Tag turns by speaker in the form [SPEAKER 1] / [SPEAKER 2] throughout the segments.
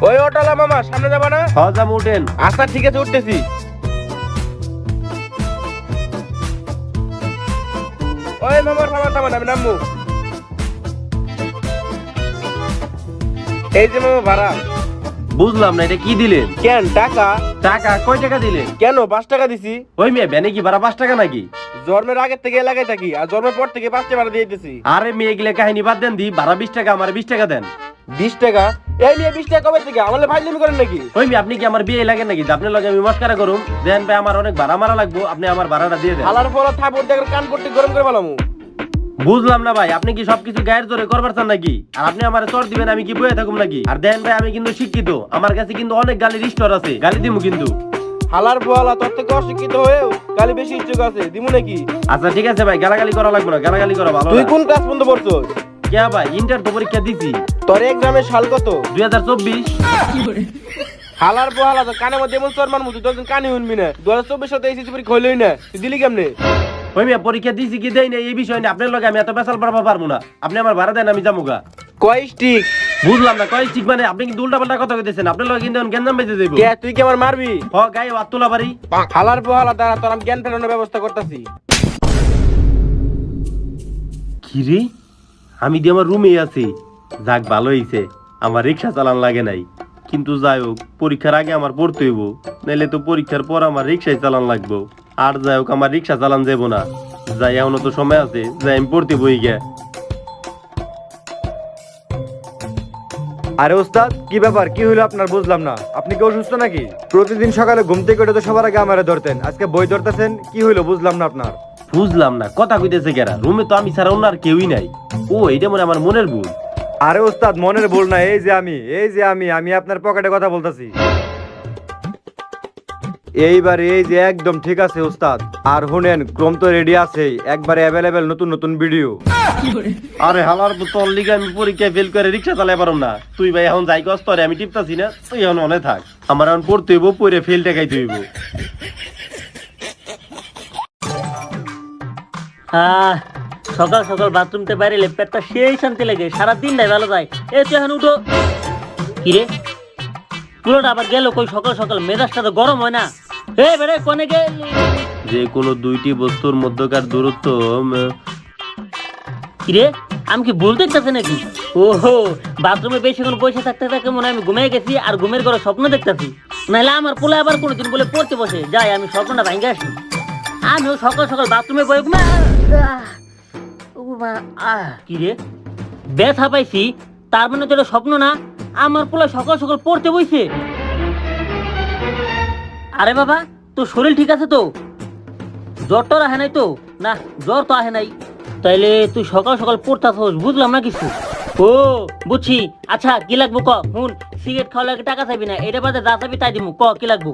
[SPEAKER 1] ওই অটোলা মামা সামনে যাবা না?
[SPEAKER 2] হ্যাঁ যাম, উঠেন।
[SPEAKER 1] আচ্ছা ঠিক আছে, উঠতেছি। ওই মামা থামান, আমি নামবো। এই যে মামা ভাড়া।
[SPEAKER 2] বুঝলাম না, এটা কি দিলেন?
[SPEAKER 1] কেন টাকা?
[SPEAKER 2] টাকা কয় টাকা দিলেন?
[SPEAKER 1] কেন 5 টাকা দিছি।
[SPEAKER 2] ওই মেয়ে ভ্যানে কি ভাড়া 5 টাকা নাকি?
[SPEAKER 1] জন্মের আগের থেকে এলাকায় থাকি, আর জন্মের পর থেকে 5 টাকা ভাড়া দিয়ে দিতেছি।
[SPEAKER 2] আরে মেয়ে গিলে কাহিনী বাদ দেন, দি ভাড়া 20 টাকা, আমার 20 টাকা দেন।
[SPEAKER 1] 20 টাকা? এই নিয়ে 20 টাকা কবে থেকে? আমার ফাইজলামি করেন নাকি?
[SPEAKER 2] ওই মেয়ে আপনি কি আমার বিয়ে লাগে নাকি যে আপনার লগে আমি মস্কারা করুম? দেন ভাই, আমার অনেক ভাড়া মারা লাগবো, আপনি আমার ভাড়াটা দিয়ে দেন।
[SPEAKER 1] হালার পর থাপড় দেখে কান পট্টি গরম করে ফেলামু।
[SPEAKER 2] বুঝলাম না ভাই, আপনি কি সবকিছু গায়ের জোরে করবার চান নাকি? আর আপনি আমার চর দিবেন, আমি কি বয়ে থাকুম নাকি? আর দেন ভাই, আমি কিন্তু শিক্ষিত, আমার কাছে কিন্তু অনেক গালির স্টোর আছে, গালি দিমু কিন্তু।
[SPEAKER 1] হালার পোহালা, তোর থেকে অশিক্ষিত হয়েও গালি বেশি ইচ্ছুক আছে, দিমু নাকি?
[SPEAKER 2] আচ্ছা ঠিক আছে ভাই, গালাগালি করা লাগবে না, গালাগালি করা ভালো
[SPEAKER 1] তুই
[SPEAKER 2] না।
[SPEAKER 1] কোন ক্লাস পর্যন্ত পড়ছস?
[SPEAKER 2] কে ভাই, ইন্টার তো পরীক্ষা দিছি।
[SPEAKER 1] তোর এক্সামের সাল কত?
[SPEAKER 2] 2024।
[SPEAKER 1] হালার পোহালা, তোর কানের মধ্যে এমন চর মারমু তুই তোর কানে শুনবি না। 2024 সালে এসএসসি পরীক্ষা হইলই না, তুই দিলি কেমনে?
[SPEAKER 2] ওই মেয়ে পরীক্ষা দিছি কি দেই না এই বিষয় না, আপনার লগে আমি এত বেসাল পারবো পারবো না। আপনি আমার ভাড়া দেন, আমি যাবো গা।
[SPEAKER 1] কয় স্টিক?
[SPEAKER 2] বুঝলাম না, কয় ঠিক মানে আপনি কিন্তু উল্টা পাল্টা কথা কইতেছেন, আপনার লগে কিন্তু গেঞ্জাম বেঁচে যাইব।
[SPEAKER 1] কে তুই কি আমার মারবি?
[SPEAKER 2] হ গায়ে হাত তোলা পারি।
[SPEAKER 1] হালার পোহালা, দাঁড়া, তোর আমি জ্ঞান ফেরানোর ব্যবস্থা করতেছি।
[SPEAKER 2] কি রে, আমি দিয়ে আমার রুমেই আছি। যাক ভালো হইছে, আমার রিক্সা চালান লাগে নাই। কিন্তু যাই হোক, পরীক্ষার আগে আমার পড়তে হইব, নাইলে তো পরীক্ষার পর আমার রিক্সায় চালান লাগবো। আর যাই হোক, আমার রিক্সা চালান যাবো না। যাই, এখনো তো সময় আছে, যাই আমি পড়তে বই গে।
[SPEAKER 3] আরে ওস্তাদ, কি ব্যাপার, কি হলো আপনার? বুঝলাম না, আপনি কি অসুস্থ নাকি? প্রতিদিন সকালে ঘুম থেকে উঠে তো সবার আগে আমারে ধরতেন, আজকে বই ধরতেছেন, কি হইলো বুঝলাম না আপনার।
[SPEAKER 2] বুঝলাম না, কথা কইতেছে কেরা? রুমে তো আমি ছাড়া অন্য আর কেউই নাই। ও, এইটা মনে হয় আমার মনের ভুল।
[SPEAKER 3] আরে ওস্তাদ, মনের ভুল না, এই যে আমি আপনার পকেটে কথা বলতেছি। এইবারে এই যে একদম ঠিক আছে ওস্তাদ। আর শুনেন, ক্রম তো রেডি আছে, একবারে অ্যাভেলেবেল নতুন নতুন ভিডিও।
[SPEAKER 2] আরে হালার তোর লিগে আমি পরীক্ষায় ফেল করে রিক্সা চালাই পারম না। তুই ভাই এখন যাই কষ্ট রে, আমি টিপতাছি না, তুই এখন অনে থাক। আমার এখন পড়তে হইব, পড়ে ফেল টেকাইতে হইব।
[SPEAKER 4] সকাল সকাল বাথরুমতে বাইরে পেটটা সেই শান্তি লাগে, সারাদিন নাই ভালো যায়। এই তুই এখন উঠো। কিরে, পুরোটা আবার গেল কই? সকাল সকাল মেজাজটা তো গরম হয় না? এই বেড়ে কোনে গেলি?
[SPEAKER 2] যে কোনো দুইটি বস্তুর মধ্যকার দূরত্ব
[SPEAKER 4] কিরে, আমি কি ভুল দেখতেছি নাকি? ওহো, বাথরুমে বেশিক্ষণ বসে থাকতে থাকতে মনে হয় আমি ঘুমিয়ে গেছি, আর ঘুমের ঘরে স্বপ্ন দেখতেছি। নাহলে আমার পোলা আবার কোনোদিন বলে পড়তে বসে যাই, আমি স্বপ্নটা ভাঙে আসি। আমিও সকাল সকাল বাথরুমে বই ঘুমা। কিরে, ব্যথা পাইছি, তার মানে তো এটা স্বপ্ন না? আমার পোলা সকাল সকাল পড়তে বইছে। আরে বাবা, তোর শরীর ঠিক আছে তো? জ্বর টর আহে নাই তো? না, জ্বর তো আহে নাই। তাইলে তুই সকাল সকাল পড়তাছস, বুঝলাম না কিছু। ও বুঝছি। আচ্ছা কি লাগবো ক? হুন, সিগারেট খাওয়া লাগে টাকা চাইবি না, এটা বাদে যা চাবি তাই দিমু। ক কি লাগবো?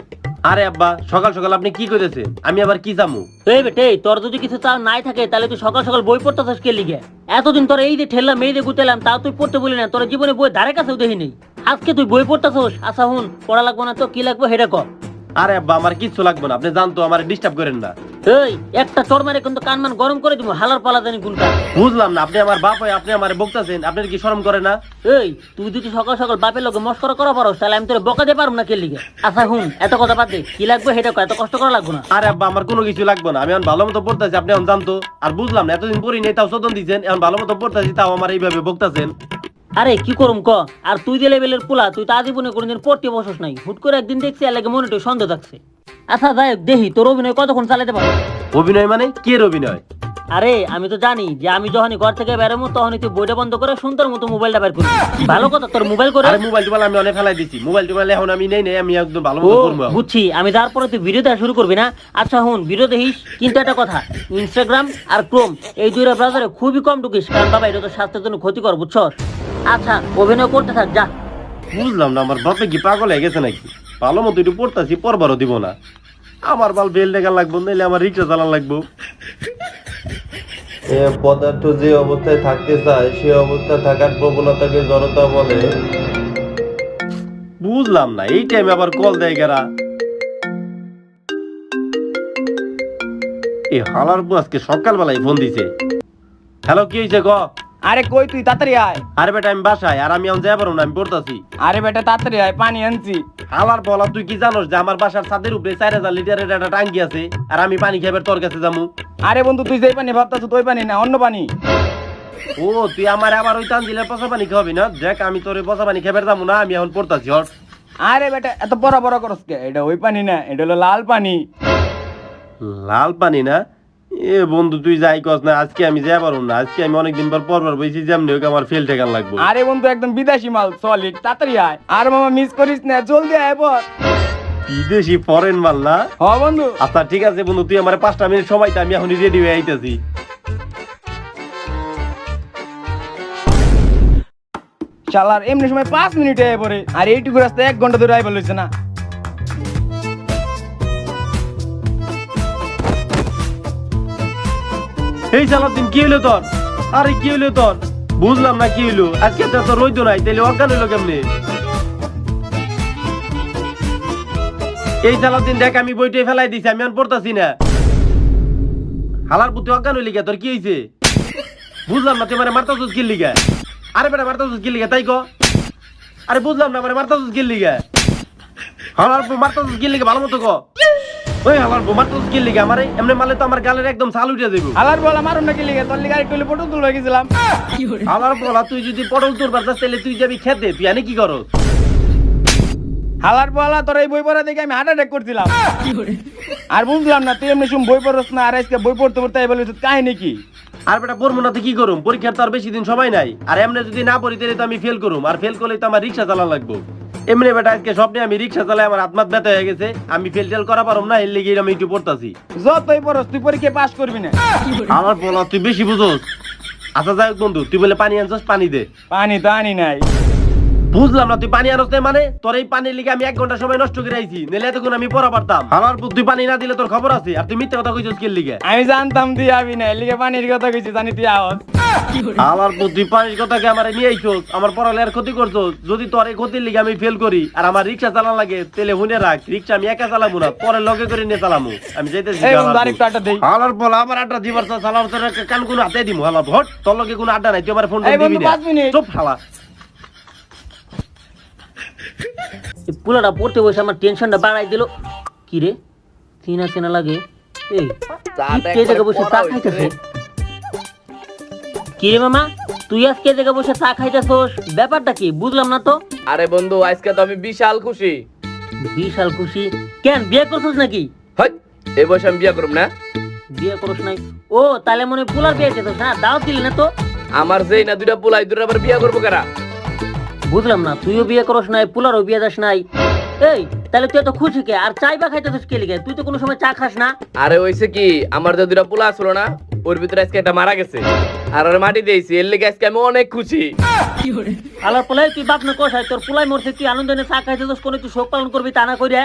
[SPEAKER 2] আরে আব্বা, সকাল সকাল আপনি কি কইতেছে? আমি আবার কি জামু?
[SPEAKER 4] এই বেটে, তোর যদি কিছু চাও নাই থাকে তাহলে তুই সকাল সকাল বই পড়তাছস কে লিগে? এতদিন তোর এই যে ঠেললাম, এই যে গুতেলাম, তাও তুই পড়তে বলি না। তোর জীবনে বই ধারে কাছেও দেখি নেই, আজকে তুই বই পড়তাছস। আচ্ছা হুন, পড়া লাগবো না তো কি লাগবো সেটা ক।
[SPEAKER 2] আরে আব্বা, আমার কিচ্ছু লাগবে না, আপনি জানতো, আমার ডিস্টার্ব করেন না।
[SPEAKER 4] এই একটা চর মারে কিন্তু কানমান গরম করে দিব, হালার পালা জানি কোনটা।
[SPEAKER 2] বুঝলাম না, আপনি আমার বাপ হয়, আপনি আমার বকতাছেন, আপনার কি শরম করে না?
[SPEAKER 4] এই তুই যদি সকাল সকাল বাপের লোকে মস্করা করা পারো, তাহলে আমি তোর বকা দিয়ে পারবো না কে লিগে। আচ্ছা হুন, এত কথা বাদ দে, কি লাগবে সেটা কয়, এত কষ্ট করা লাগবো না।
[SPEAKER 2] আরে আব্বা, আমার কোনো কিছু লাগবে না, আমি এখন ভালো মতো পড়তেছি, আপনি এখন জানতো। আর বুঝলাম না, এতদিন পড়ি নেই তাও চোদন দিচ্ছেন, এখন ভালো মতো পড়তেছি তাও আমার এইভাবে বকতাছেন।
[SPEAKER 4] আরে কি করুম ক? আর তুই যে লেভেলের পোলা, তুই তা জীবনে কোনোদিন পড়তে বসস নাই, হুট করে একদিন দেখছি এলাকে মনে তো সন্দেহ থাকছে। আচ্ছা যাই হোক, দেখি তোর অভিনয় কতক্ষণ চালাতে পারো।
[SPEAKER 2] অভিনয় মানে কি এর অভিনয়?
[SPEAKER 4] আরে আমি তো জানি যে আমি যখনই ঘর থেকে বেরোবো তখনই তুই বইটা বন্ধ করে সুন্দর মতো মোবাইলটা বের করবি। ভালো কথা, তোর মোবাইল করে।
[SPEAKER 2] আরে মোবাইল টোবাইল আমি অনেক ফেলাই দিছি, মোবাইল টোবাইল এখন আমি নেই, আমি একদম ভালো
[SPEAKER 4] ও
[SPEAKER 2] মতো পড়বো এখন।
[SPEAKER 4] বুঝছি, আমি তারপরে তুই ভিডিও দেখা শুরু করবি না। আচ্ছা হুন, ভিডিও দেখিস, কিন্তু একটা কথা, ইনস্টাগ্রাম আর ক্রোম এই দুইটা ব্রাউজারে খুবই কম ঢুকিস, কারণ বাবা এটা তো স্বাস্থ্যের জন্য ক্ষতিকর, বুঝছস? আচ্ছা অভিনয় করতে থাক, যা।
[SPEAKER 2] বুঝলাম না, আমার বাপে কি পাগল হয়ে গেছে নাকি? ভালো মতো একটু পড়তাছি, পড়বারও দিব না। আমার বাল বেল লেখা লাগবো, নাইলে আমার রিক্সা চালান লাগবো। পদার্থ যে অবস্থায় থাকতে চায় সে অবস্থায় থাকার প্রবণতাকে জড়তা বলে। বুঝলাম না, এই টাইমে আবার কল দেয় গেরা। এই হালার বউ আজকে সকালবেলায় ফোন দিছে। হ্যালো, কি হয়েছে গ?
[SPEAKER 5] আরে কই তুই তাড়াতাড়ি আয়।
[SPEAKER 2] আরে বেটা আমি বাসায়, আর আমি এখন যাই পারবো না, আমি পড়তাছি।
[SPEAKER 5] আরে বেটা তাড়াতাড়ি আয়, পানি আনছি।
[SPEAKER 2] হালার বলা, তুই কি জানোস যে আমার বাসার ছাদের উপরে 4000 লিটারের একটা টাঙ্কি আছে, আর আমি পানি খাইবার তোর কাছে যাবো?
[SPEAKER 5] আরে বন্ধু তুই যেই পানি ভাবতাছ ওই পানি না, অন্য পানি।
[SPEAKER 2] ও তুই আমার আবার ওই তানজিলের পচা পানি খাওয়াবি না? দেখ আমি তোর পচা পানি খাইবার যাবো না, আমি এখন পড়তাছি। হট।
[SPEAKER 5] আরে বেটা এত বড় বড় করস কে? এটা ওই পানি না, এটা হলো লাল পানি।
[SPEAKER 2] লাল পানি না? এ বন্ধু তুই যাই কস না, আজকে আমি যাই পারবো না। আজকে আমি অনেকদিন পর বইছি, যেমনি হোক আমার ফেল ঠেকান লাগবো।
[SPEAKER 5] আরে বন্ধু একদম বিদেশি মাল, সলিড, তাড়াতাড়ি আয়। আর মামা মিস করিস না, জলদি আয় বল।
[SPEAKER 2] বিদেশি ফরেন মাল না?
[SPEAKER 5] হ বন্ধু।
[SPEAKER 2] আচ্ছা ঠিক আছে বন্ধু, তুই আমার 5টা মিনিট সময় দে, আমি এখন রেডি হয়ে আইতাছি।
[SPEAKER 5] শালার এমনি সময় 5 মিনিটে আয় পরে, আর এইটুকু রাস্তা 1 ঘন্টা ধরে আয় বলেছে না।
[SPEAKER 2] এই সালাদিন কি হইলো তোর? আরে কি হইলো তোর? বুঝলাম না কি হইলো। আজকে তো তোর রইতো নাই, তাইলে অজ্ঞান হইলো কেমনে? এই সালাদিন দেখ আমি বইটাই ফেলাই দিছি, আমি এখন পড়তাছি না। হালার পুতি অজ্ঞান হইলি কে? তোর কি হইছে? বুঝলাম না, তুই মানে মারতাছিস কি লিগা? আরে বেটা মারতাছিস কি লিগা তাই ক? আরে বুঝলাম না, মানে মারতাছিস কি লিগা? হালার পু মারতাছিস কি লিগা ভালো মতো ক? ওই হালার পু মারতাছিস কি লিগা আমারে? এমনি মারলে তো আমার গালের একদম ছাল উঠে যাইবো।
[SPEAKER 5] হালার বল আমারও নাকি লিগে, তোর লিগে একটু পটল তুলে গেছিলাম।
[SPEAKER 2] আমার বলা, তুই যদি পটল তুলবার যাস তাহলে তুই যাবি খেতে, তুই আনে কি করস?
[SPEAKER 5] হালার বলা তোর এই বই পড়া দেখে আমি হার্ট অ্যাটাক করছিলাম। আর বুঝলাম না তুই এমনি বই পড়ছ না, আর আজকে বই পড়তে পড়তে বলে কাহিনী কি?
[SPEAKER 2] আর বেটা পড়বো না তো কি করুম? পরীক্ষার তো আর বেশি দিন সময় নাই, আর এমনি যদি না পড়ি তাহলে তো আমি ফেল করুম, আর ফেল করলে তো আমার রিক্সা চালানো লাগবো। এমনি বেটা আজকে স্বপ্নে আমি রিক্সা চালাই, আমার হাত ব্যথা হয়ে গেছে, আমি ফেল টেল করা পারুম না, এর লেগে আমি একটু পড়তাছি।
[SPEAKER 5] যতই পড়স তুই পরীক্ষায় পাস করবি না।
[SPEAKER 2] আমার বলা তুই বেশি বুঝোস। আচ্ছা যাই হোক বন্ধু, তুই বলে পানি আনছস, পানি দে।
[SPEAKER 5] পানি তো আনি নাই।
[SPEAKER 2] বুঝলাম না, তুই পানি আনস নাই মানে? তোর এই পানির লিগে আমি 1 ঘন্টা সময় নষ্ট করে আইছি, নইলে এতক্ষণ আমি পড়া পারতাম। আমার তুই পানি না দিলে তোর খবর আছে, আর তুই মিথ্যা কথা কইছস কি লিগে?
[SPEAKER 5] আমি জানতাম তুই আবি না, এর লিগে পানির কথা কইছি, জানি তুই আওয়াজ।
[SPEAKER 2] আমার তুই পানির কথাকে আমার নিয়ে আইছস, আমার পড়ালেখার ক্ষতি করছস। যদি তোর এই ক্ষতির লিগে আমি ফেল করি আর আমার রিক্সা চালানো লাগে, তাহলে হুনে রাখ, রিক্সা আমি একা চালাবো না, পরে লগে করে নিয়ে চালামু। আমি যাইতেছি।
[SPEAKER 5] এই বন্ধু আরেকটু আটা দেই।
[SPEAKER 2] হালার বল আমার আড্ডা দিবার চালাও, তোর কান কোন হাতে দিমু। হালা ভট, তোর লগে কোনো আড্ডা নাই, তুই আমার ফোন
[SPEAKER 5] এই
[SPEAKER 2] দিবি
[SPEAKER 5] বন্ধু
[SPEAKER 2] না।
[SPEAKER 5] 5 মিনিট।
[SPEAKER 2] চুপ হালা।
[SPEAKER 4] এই পুলাটা পড়তে বসে আমার টেনশনটা বাড়াই দিল। কি রে, চেনা চেনা লাগে। এই কি জায়গা বসে চা খাইতেছে? কি রে মামা, তুই আজকে জায়গা বসে চা খাইতেছস, ব্যাপারটা কি বুঝলাম না তো।
[SPEAKER 6] আরে বন্ধু আজকে তো আমি বিশাল খুশি।
[SPEAKER 4] বিশাল খুশি কেন? বিয়ে করছিস নাকি?
[SPEAKER 6] হই, এই বয়সে আমি বিয়ে করব না?
[SPEAKER 4] বিয়ে করছ নাই? ও তাহলে মনে হয় পুলার বিয়ে চাইছস না? দাও দিলি না তো?
[SPEAKER 6] আমার যেই না দুইটা পোলাই, দুইটা আবার বিয়ে করবো কারা?
[SPEAKER 4] বুঝলাম না, তুইও বিয়ে করস নাই, পুলারও বিয়ে যাস নাই। এই তাহলে তুই এত খুশি কে? আর চাইবা খাইতেছিস কে লিগে? তুই তো কোনো সময় চা খাস না।
[SPEAKER 6] আরে হইছে কি, আমার যে দুইটা পোলা ছিল না, ওর ভিতরে আজকে একটা মারা গেছে, আর ওর মাটি দিয়েছি, এর লেগে আজকে আমি অনেক খুশি।
[SPEAKER 4] আলার পোলাই তুই বাপ না কষাই, তোর পোলাই মরছে, তুই আনন্দ এনে চা খাইতেছিস, কোনো তুই শোক পালন করবি তা না করে?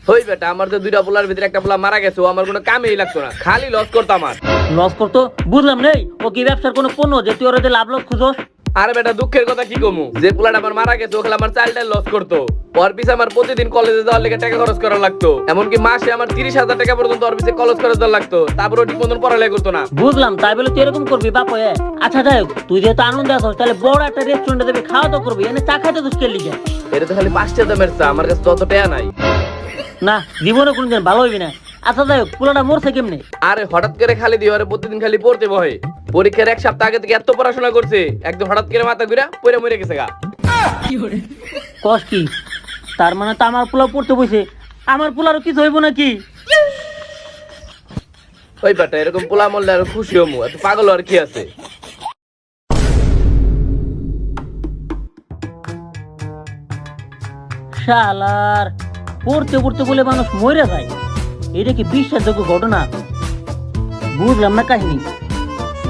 [SPEAKER 6] হই বেটা, আমার যে দুইটা পোলার ভিতরে একটা পোলা মারা গেছে, ও আমার কোনো কামেই লাগতো না, খালি লস করতো আমার।
[SPEAKER 4] লস করতো? বুঝলাম নেই, ও কি ব্যবসার কোনো পণ্য যে তুই ওর লাভ লস খুঁজোস?
[SPEAKER 6] আরে বেটা দুঃখের কথা কি কমু, যে পোলাটা আমার মারা গেছে ওখানে আমার চালটা লস করতো, ওর পিছে আমার প্রতিদিন কলেজে যাওয়ার লেগে টাকা খরচ করা লাগতো, এমনকি মাসে আমার 30,000 টাকা পর্যন্ত ওর পিছে কলেজ খরচ দেওয়া লাগতো, তারপরে ঠিক মতন পড়ালেখা করতো না।
[SPEAKER 4] বুঝলাম, তাই বলে তুই এরকম করবি বাপ হয়ে? আচ্ছা যাই হোক, তুই যেহেতু আনন্দে আসস, তাহলে বড় একটা রেস্টুরেন্টে দেবে, খাওয়া দাওয়া করবি, এনে চা খাইতে তুই কে লিগে?
[SPEAKER 6] এটা তো খালি 5টা দামের চা, আমার কাছে তত টাকা নাই।
[SPEAKER 4] না, জীবনে কোনদিন ভালো হইবি না। আচ্ছা যাই হোক, পোলাটা মরছে কেমনে?
[SPEAKER 6] আরে হঠাৎ করে খালি দিয়ে প্রতিদিন খালি পড়তে বহে, পরীক্ষার 1 সপ্তাহ আগে থেকে এত পড়াশোনা করছে, একদম হঠাৎ করে মাথা ঘুরা পড়ে মরে গেছে গা।
[SPEAKER 4] কস কি? তার মানে তো আমার পোলা পড়তে বসে, আমার পোলারও কিছু হইব নাকি?
[SPEAKER 6] ওই বেটা এরকম পোলা মরলে আর খুশি হমু, এত পাগল আর কি আছে?
[SPEAKER 4] শালার, পড়তে পড়তে বলে মানুষ মরে যায়, এটা কি বিশ্বাসযোগ্য ঘটনা? বুঝলাম না কাহিনী।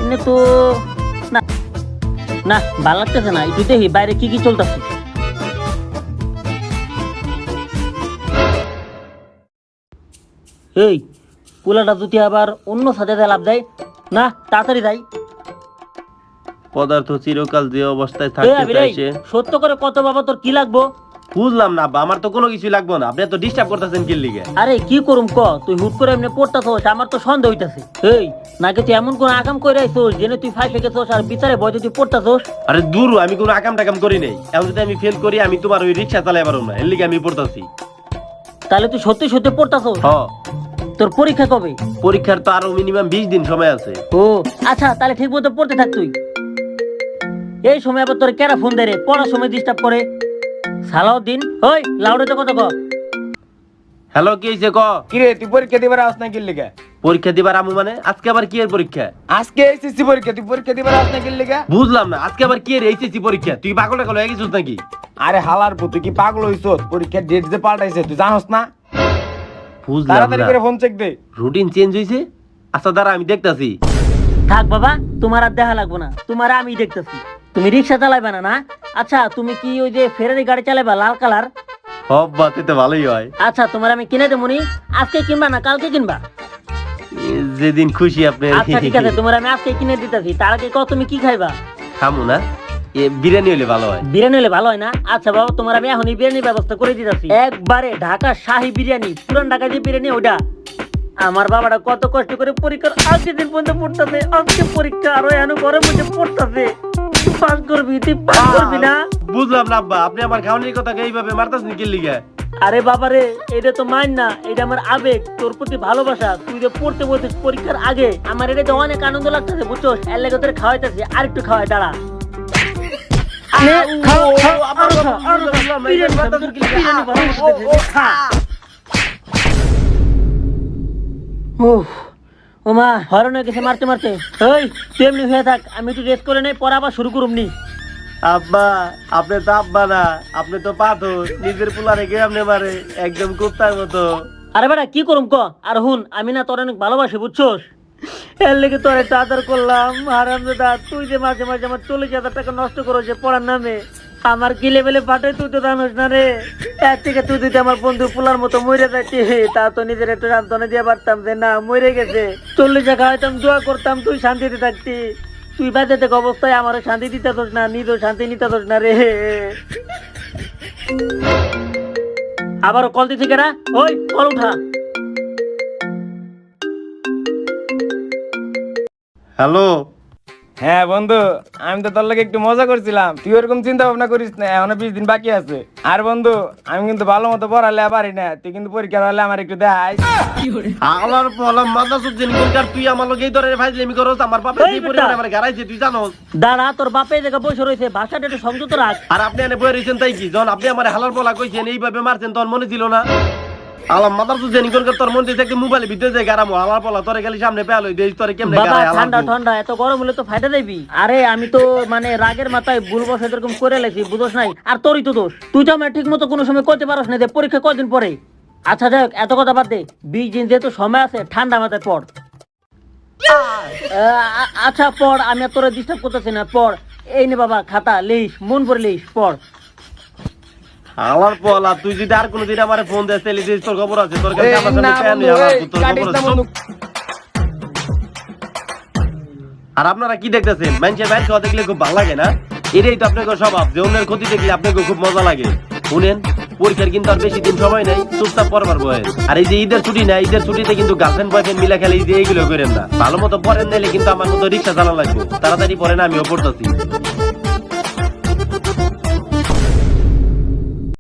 [SPEAKER 4] এনে তো না না, ভালো লাগতেছে না, একটু দেখি বাইরে কি কি চলতেছে। এই পোলাটা যদি আবার অন্য সাথে লাভ দেয় না, তাড়াতাড়ি যাই।
[SPEAKER 2] পদার্থ চিরকাল যে অবস্থায়
[SPEAKER 4] এই
[SPEAKER 2] থাকতে
[SPEAKER 4] আবির,
[SPEAKER 2] চায়
[SPEAKER 4] এই,
[SPEAKER 2] সে।
[SPEAKER 4] সত্য করে কত বাবা, তোর কি লাগবো?
[SPEAKER 2] বুঝলাম না আব্বা, আমার তো কোনো কিছু লাগবে না, আপনি তো ডিস্টার্ব করতেছেন কি লিগে?
[SPEAKER 4] আরে কি করুম ক, তুই হুট করে এমনি পড়তাছস, আমার তো সন্দেহ হইতাছে। এই নাকি তুই এমন কোন আকাম কইরা আইছস জেনে তুই ফাইসে গেছস আর বিচারে ভয় তুই পড়তাছস?
[SPEAKER 2] আরে দূর, আমি কোনো আকাম টাকাম করি নাই। এখন যদি আমি ফেল করি, আমি তোমার ওই রিক্সা চালাই পারবো না, এর লিগে আমি পড়তাছি।
[SPEAKER 4] তাহলে তুই সত্যি সত্যি পড়তাছস?
[SPEAKER 2] হ,
[SPEAKER 4] তোর পরীক্ষা কবে?
[SPEAKER 2] পরীক্ষার তো আরো মিনিমাম 20 দিন সময় আছে।
[SPEAKER 4] ও আচ্ছা, তাহলে ঠিক মতো পড়তে থাক তুই। এই সময় আবার তোর কেরা ফোন দেয় রে, পড়ার সময় ডিস্টার্ব করে? সালাউদ্দিন, ওই লাউডে কথা ক।
[SPEAKER 2] হ্যালো, কি হইছে ক?
[SPEAKER 5] কিরে তুই পরীক্ষা দিবার আস না কি লিগা?
[SPEAKER 2] পরীক্ষা দিবার আমু মানে? আজকে আবার কি এর পরীক্ষা?
[SPEAKER 5] আজকে এসএসসি পরীক্ষা, তুই পরীক্ষা দিবার আস না কি লিগা?
[SPEAKER 2] বুঝলাম না, আজকে আবার কি এর এইচএসসি পরীক্ষা? তুই পাগল টাগল হয়ে গেছিস নাকি?
[SPEAKER 5] আরে হালার পুত, তুই কি পাগল হইছস? পরীক্ষার ডেট যে পাল্টাইছে তুই জানোস না?
[SPEAKER 2] বুঝলাম
[SPEAKER 5] তাড়াতাড়ি
[SPEAKER 2] না,
[SPEAKER 5] করে ফোন চেক দে।
[SPEAKER 2] রুটিন চেঞ্জ হইছে। আচ্ছা দাঁড়া, আমি দেখতাছি।
[SPEAKER 4] থাক বাবা, তোমার আর দেখা লাগবো না, তোমার আমি দেখতেছি। তুমি রিক্সা চালাইবে না না? আচ্ছা, তুমি কি ওই যে ফেরারি গাড়ি চালাইবা লাল কালার?
[SPEAKER 2] হব্বা, তো ভালোই হয়।
[SPEAKER 4] আচ্ছা, তোমার আমি কিনে দেবো নি। আজকে কিনবা না কালকে কিনবা?
[SPEAKER 2] যেদিন খুশি আপনি।
[SPEAKER 4] আচ্ছা ঠিক আছে, তোমার আমি আজকে কিনে দিতেছি। তার আগে কও তুমি কি খাইবা?
[SPEAKER 2] খামু না, বিরিয়ানি হলে ভালো হয়।
[SPEAKER 4] বিরিয়ানি হলে ভালো হয় না? আচ্ছা বাবা, তোমার আমি এখনই বিরিয়ানির ব্যবস্থা করে দিতেছি। একবারে ঢাকা শাহী বিরিয়ানি, পুরান ঢাকা যে বিরিয়ানি ওটা। আমার বাবাটা কত কষ্ট করে পরীক্ষার আজকে দিন পর্যন্ত পড়তেছে, আজকে পরীক্ষা আরো এখন ঘরের মধ্যে পড়তেছে। তুই পাস করবি, তুই পাস করবি না?
[SPEAKER 2] বুঝলাম না আব্বা, আপনি আমার খাওয়ানোর কথা এইভাবে মারতাছেন কি লিগে?
[SPEAKER 4] আরে বাবারে, এটা তো মাইন না, এটা আমার আবেগ, তোর প্রতি ভালোবাসা। তুই যে পড়তে বলছিস পরীক্ষার আগে, আমার এটা তো অনেক আনন্দ লাগতেছে, বুঝছোস? এর লেগে তোর খাওয়াইতেছি, আর একটু খাওয়াই, দাঁড়া। নে, খাও, খাও, আরো খা, আরো খা। বিরিয়ানি খাবি, তোর কি বিরিয়ানি ভালো লাগতেছে? খা। উফ, ওমা হরণ হয়ে গেছে মারতে মারতে। ওই তুই এমনি হয়ে থাক, আমি একটু রেস্ট করে নেই, পরে আবার শুরু করুম নি।
[SPEAKER 2] আব্বা, আপনি তো আব্বা না, আপনি তো পাথর। নিজের পোলা রেখে আপনি মারে একদম কুত্তার মতো।
[SPEAKER 4] আরে বেটা কি করুম ক? আর হুন, আমি না তোর অনেক ভালোবাসি, বুঝছোস? এর লেগে তোর একটা আদর করলাম। হারামজাদা, তুই যে মাঝে মাঝে আমার 40,000 টাকা নষ্ট করেছে পড়ার নামে, আমার কি লেভেলে ফাটে তুই তো জানোস না রে। এর থেকে তুই যদি আমার বন্ধু পোলার মতো মরে যাইতি, তা তো নিজের একটু সান্ত্বনা দিয়ে পারতাম যে না মরে গেছে। 40 টাকা হয়তাম, দোয়া করতাম তুই শান্তিতে থাকতি। তুই বাজে থেকে অবস্থায় আমার শান্তি দিতে দোষ না, নিজেও শান্তি নিতে দোষ না রে। আবারও কল দিছি কেনা? ওই কল উঠা।
[SPEAKER 2] হ্যালো।
[SPEAKER 5] হ্যাঁ বন্ধু, আমি তো তোর লাগে একটু মজা করছিলাম, তুই ওরকম চিন্তা ভাবনা করিস না, এখনো 20 দিন বাকি আছে। আর বন্ধু, আমি কিন্তু ভালো মতো পড়ালে পারি না, তুই কিন্তু পরীক্ষার হলে আমার একটু দেখাই।
[SPEAKER 2] আমার বললাম মাথা সুজেন কোনকার, তুই আমার লগে এই ধরনের ফাইজলামি করছ? আমার বাপে
[SPEAKER 4] এই
[SPEAKER 2] যে
[SPEAKER 4] বেটা।
[SPEAKER 2] পরিমাণে আমার গারাইছে তুই জানোস?
[SPEAKER 4] দাঁড়া, তোর বাপে জায়গা বসে রয়েছে, ভাষাটা একটু সংযত রাখ।
[SPEAKER 2] আর আপনি এনে বয়ে রয়েছেন তাই কি? যখন আপনি আমার হালার বলা কইছেন এইভাবে মারছেন, তখন মনে ছিল না? আলাম মাদার সুজেন কোনকার, তোর মন দিতে একটা মোবাইলে ভিতরে যায় গারামো হালার বলা, তোরে খালি সামনে পেয়াল হই দেই, তোরে কেমনে
[SPEAKER 4] বাবা
[SPEAKER 2] গারায়
[SPEAKER 4] ঠান্ডা
[SPEAKER 2] হালার।
[SPEAKER 4] ঠান্ডা, এত গরম হলে তো ফায়দা দেবি। আরে আমি তো মানে রাগের মাথায় ভুল বসে এরকম করে লেছি, বুঝোস নাই? আর তোরই তো দোষ, তুই তো আমার ঠিক মতো কোনো সময় করতে পারস না, যে পরীক্ষা কদিন পরে। আচ্ছা যাই হোক, এত কথা বাদ দে, 20 দিন যেহেতু সময় আছে, ঠান্ডা মাথায় পড়। আচ্ছা পড়, আমি আর তোরে ডিস্টার্ব করতেছি না, পড়। এই নে বাবা খাতা, লিস, মন ভরে লিস, পড়।
[SPEAKER 2] আমার বলা, তুই যদি আর কোনোদিন আমারে ফোন দেস তাহলে দিস, তোর খবর আছে। তোর কাছে
[SPEAKER 5] এই
[SPEAKER 2] আমার সামনে
[SPEAKER 5] না
[SPEAKER 2] প্যান
[SPEAKER 5] বন্ধু,
[SPEAKER 2] নেই, আমার
[SPEAKER 5] এই
[SPEAKER 2] তোর
[SPEAKER 5] কাটিস
[SPEAKER 2] খবর
[SPEAKER 5] না
[SPEAKER 2] আছে।
[SPEAKER 5] বন্ধু।
[SPEAKER 2] আর আপনারা কি দেখতেছেন? মানুষের বাইর খাওয়া দেখলে খুব ভালো লাগে না? এটাই তো আপনাকে স্বভাব, যে অন্যের ক্ষতি দেখলে আপনাকে খুব মজা লাগে। শুনেন, পরীক্ষার কিন্তু আর বেশি দিন সময় নেই, চুপচাপ পড়বার বয়স। আর এই যে ঈদের ছুটি নাই, ঈদের ছুটিতে কিন্তু গার্লফ্রেন্ড বয়ফ্রেন্ড মিলা খেলে এই যে এইগুলো করেন না। ভালো মতো পড়েন, নাইলে কিন্তু আমার মতো রিক্সা চালানো লাগবে। তাড়াতাড়ি পড়েন, আমিও পড়তেছি।